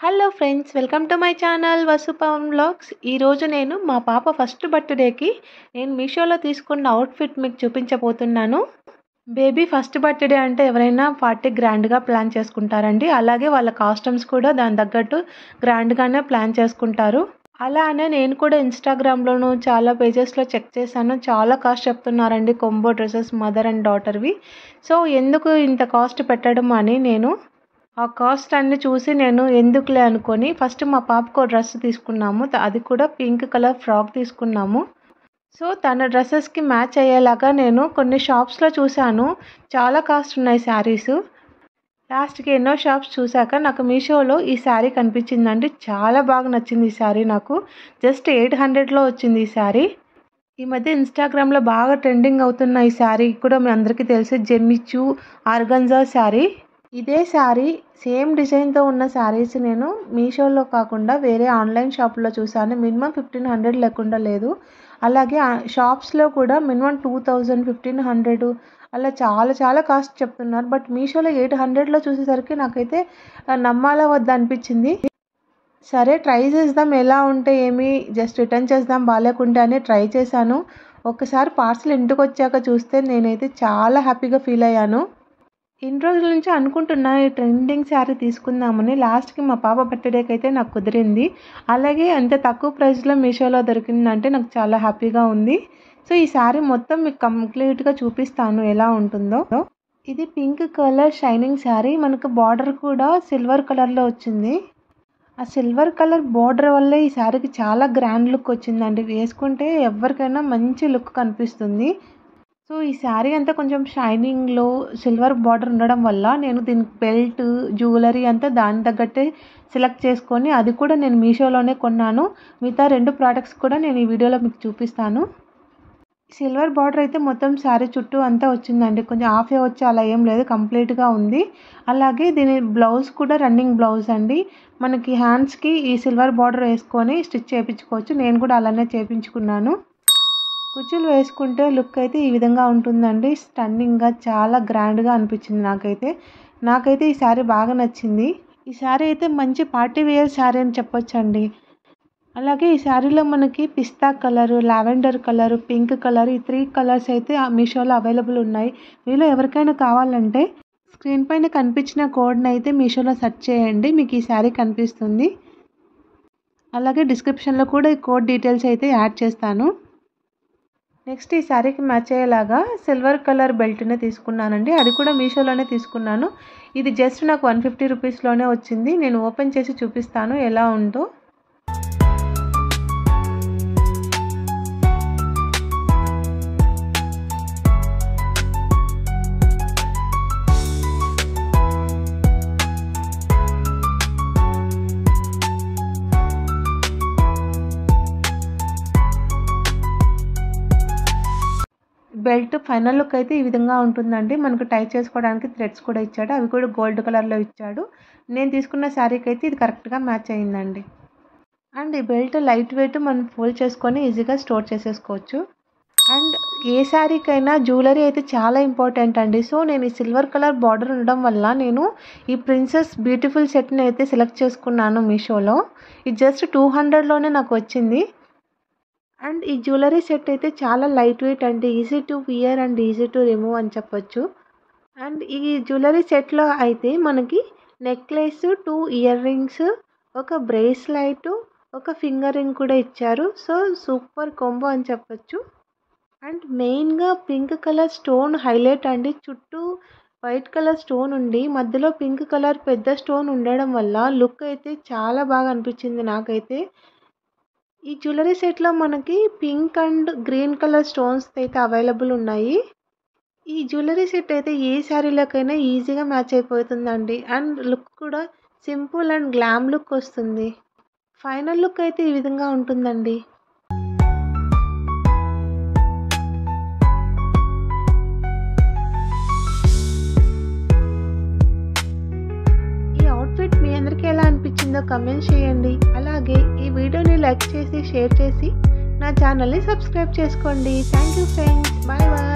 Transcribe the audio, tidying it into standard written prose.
Hello friends, welcome to my channel Vasu Pavan vlogs. ఈరోజు నేను మా పాప ఫస్ట్ బర్త్డేకి నేను మీషోలో తీసుకున్న అవుట్ఫిట్ మీకు చూపించబోతున్నాను. బేబీ ఫస్ట్ బర్త్డే అంటే ఎవరైనా పార్టీ గ్రాండ్గా ప్లాన్ చేసుకుంటారండి. అలాగే వాళ్ళ కాస్ట్యూమ్స్ కూడా దాని తగ్గట్టు గ్రాండ్గానే ప్లాన్ చేసుకుంటారు. అలానే నేను కూడా ఇన్స్టాగ్రామ్లోను చాలా పేజెస్లో చెక్ చేశాను. చాలా కాస్ట్ చెప్తున్నారండి కొంబో డ్రెస్సెస్ మదర్ అండ్ డాటర్వి. సో ఎందుకు ఇంత కాస్ట్ పెట్టడం అని నేను ఆ కాస్ట్ అన్ని చూసి నేను ఎందుకులే అనుకొని ఫస్ట్ మా పాపకు డ్రెస్ తీసుకున్నాము. అది కూడా పింక్ కలర్ ఫ్రాక్ తీసుకున్నాము. సో తన డ్రెస్సెస్కి మ్యాచ్ అయ్యేలాగా నేను కొన్ని షాప్స్లో చూశాను. చాలా కాస్ట్ ఉన్నాయి శారీస్. లాస్ట్కి ఎన్నో షాప్స్ చూశాక నాకు మీషోలో ఈ శారీ కనిపించిందండి. చాలా బాగా నచ్చింది ఈ శారీ. నాకు జస్ట్ 800లో వచ్చింది ఈ శారీ. ఈ మధ్య ఇన్స్టాగ్రామ్లో బాగా ట్రెండింగ్ అవుతున్న ఈ శారీ కూడా మీ అందరికీ తెలిసి జెమ్మిచూ ఆర్గంజా శారీ. ఇదే శారీ సేమ్ డిజైన్తో ఉన్న శారీస్ నేను మీషోలో కాకుండా వేరే ఆన్లైన్ షాపుల్లో చూసాను. మినిమం 1500 లేకుండా లేదు. అలాగే షాప్స్లో కూడా మినిమం 2000, 1500 అలా చాలా చాలా కాస్ట్ చెప్తున్నారు. బట్ మీషోలో 800లో చూసేసరికి నాకైతే నమ్మాలా వద్దా అనిపించింది. సరే ట్రై చేద్దాం, ఎలా ఉంటే ఏమి, జస్ట్ రిటర్న్ చేద్దాం బాగాలేకుంటే అని ట్రై చేశాను. ఒకసారి పార్సల్ ఇంటికి వచ్చాక చూస్తే నేనైతే చాలా హ్యాపీగా ఫీల్ అయ్యాను. ఇన్ని రోజుల నుంచి అనుకుంటున్నా ఈ ట్రెండింగ్ శారీ తీసుకుందామని. లాస్ట్కి మా పాప బర్త్డేకి అయితే నాకు కుదిరింది. అలాగే అంత తక్కువ ప్రైస్లో మీషోలో దొరికిందంటే నాకు చాలా హ్యాపీగా ఉంది. సో ఈ శారీ మొత్తం మీకు కంప్లీట్గా చూపిస్తాను ఎలా ఉంటుందో. ఇది పింక్ కలర్ షైనింగ్ శారీ. మనకు బార్డర్ కూడా సిల్వర్ కలర్లో వచ్చింది. ఆ సిల్వర్ కలర్ బార్డర్ వల్లే ఈ శారీకి చాలా గ్రాండ్ లుక్ వచ్చిందండి. వేసుకుంటే ఎవరికైనా మంచి లుక్ కనిపిస్తుంది. సో ఈ శారీ అంతా కొంచెం షైనింగ్లో సిల్వర్ బార్డర్ ఉండడం వల్ల నేను దీనికి బెల్ట్, జ్యువెలరీ అంతా దాని తగ్గట్టే సెలెక్ట్ చేసుకొని అది కూడా నేను మీషోలోనే కొన్నాను. మిగతా 2 ప్రోడక్ట్స్ కూడా నేను ఈ వీడియోలో మీకు చూపిస్తాను. సిల్వర్ బార్డర్ అయితే మొత్తం శారీ చుట్టూ అంతా వచ్చిందండి. కొంచెం హాఫే వచ్చి అలా ఏం లేదు, కంప్లీట్గా ఉంది. అలాగే దీని బ్లౌజ్ కూడా రన్నింగ్ బ్లౌజ్ అండి. మనకి హ్యాండ్స్కి ఈ సిల్వర్ బార్డర్ వేసుకొని స్టిచ్ చేయించుకోవచ్చు. నేను కూడా అలానే చేయించుకున్నాను. కుచ్చులు వేసుకుంటే లుక్ అయితే ఈ విధంగా ఉంటుందండి. స్టన్నింగ్గా చాలా గ్రాండ్గా అనిపించింది నాకైతే ఈ శారీ బాగా నచ్చింది. ఈ శారీ అయితే మంచి పార్టీ వేర్ శారీ అని చెప్పొచ్చండి. అలాగే ఈ శారీలో మనకి పిస్తా colour, lavender colour, pink colour, ఈ 3 కలర్స్ అయితే మీషోలో అవైలబుల్ ఉన్నాయి. మీలో ఎవరికైనా కావాలంటే స్క్రీన్ పైన కనిపించిన కోడ్ని అయితే మీషోలో సెర్చ్ చేయండి, మీకు ఈ శారీ కనిపిస్తుంది. అలాగే డిస్క్రిప్షన్లో కూడా ఈ కోడ్ డీటెయిల్స్ అయితే యాడ్ చేస్తాను. నెక్స్ట్ ఈ శారీకి మ్యాచ్ అయ్యేలాగా సిల్వర్ కలర్ బెల్ట్నే తీసుకున్నానండి. అది కూడా మీషోలోనే తీసుకున్నాను. ఇది జస్ట్ నాకు 150 రూపీస్లోనే వచ్చింది. నేను ఓపెన్ చేసి చూపిస్తాను ఎలా ఉందో. బెల్ట్ ఫైనల్ లుక్ అయితే ఈ విధంగా ఉంటుందండి. మనకు టై చేసుకోవడానికి థ్రెడ్స్ కూడా ఇచ్చాడు. అవి కూడా గోల్డ్ కలర్లో ఇచ్చాడు. నేను తీసుకున్న శారీకి అయితే ఇది కరెక్ట్గా మ్యాచ్ అయ్యిందండి. అండ్ ఈ బెల్ట్ లైట్ వెయిట్, మనం ఫోల్డ్ చేసుకొని ఈజీగా స్టోర్ చేసేసుకోవచ్చు. అండ్ ఏ శారీకైనా జ్యువెలరీ అయితే చాలా ఇంపార్టెంట్ అండి. సో నేను ఈ సిల్వర్ కలర్ బార్డర్ ఉండడం వల్ల నేను ఈ ప్రిన్సెస్ బ్యూటిఫుల్ సెట్ని అయితే సెలెక్ట్ చేసుకున్నాను మీషోలో. ఇది జస్ట్ 200లోనే నాకు వచ్చింది. అండ్ ఈ జ్యువెలరీ సెట్ అయితే చాలా లైట్ వెయిట్ అండి. Easy to wear and easy to remove అని చెప్పొచ్చు. అండ్ ఈ జ్యువెలరీ సెట్లో అయితే మనకి నెక్లెస్, 2 ఇయర్ రింగ్స్, ఒక బ్రేస్లైట్, ఒక ఫింగర్ రింగ్ కూడా ఇచ్చారు. సో సూపర్ కాంబో అని చెప్పొచ్చు. అండ్ మెయిన్గా పింక్ కలర్ స్టోన్ హైలైట్ అండి. చుట్టూ వైట్ కలర్ స్టోన్ ఉండి మధ్యలో పింక్ కలర్ పెద్ద స్టోన్ ఉండడం వల్ల లుక్ అయితే చాలా బాగా అనిపించింది నాకైతే. ఈ జ్యువెలరీ సెట్లో మనకి pink and green colour stones అయితే అవైలబుల్ ఉన్నాయి. ఈ జ్యువెలరీ సెట్ అయితే ఏ శారీలోకైనా ఈజీగా మ్యాచ్ అయిపోతుందండి. అండ్ లుక్ కూడా సింపుల్ అండ్ గ్లామ్ లుక్ వస్తుంది. ఫైనల్ లుక్ అయితే ఈ విధంగా ఉంటుందండి. మీ అందరికీ ఎలా అనిపించిందో కమెంట్ చేయండి. అలాగే ఈ వీడియోని లైక్ చేసి షేర్ చేసి నా ఛానల్ని సబ్స్క్రైబ్ చేసుకోండి. Thank you friends. Bye bye.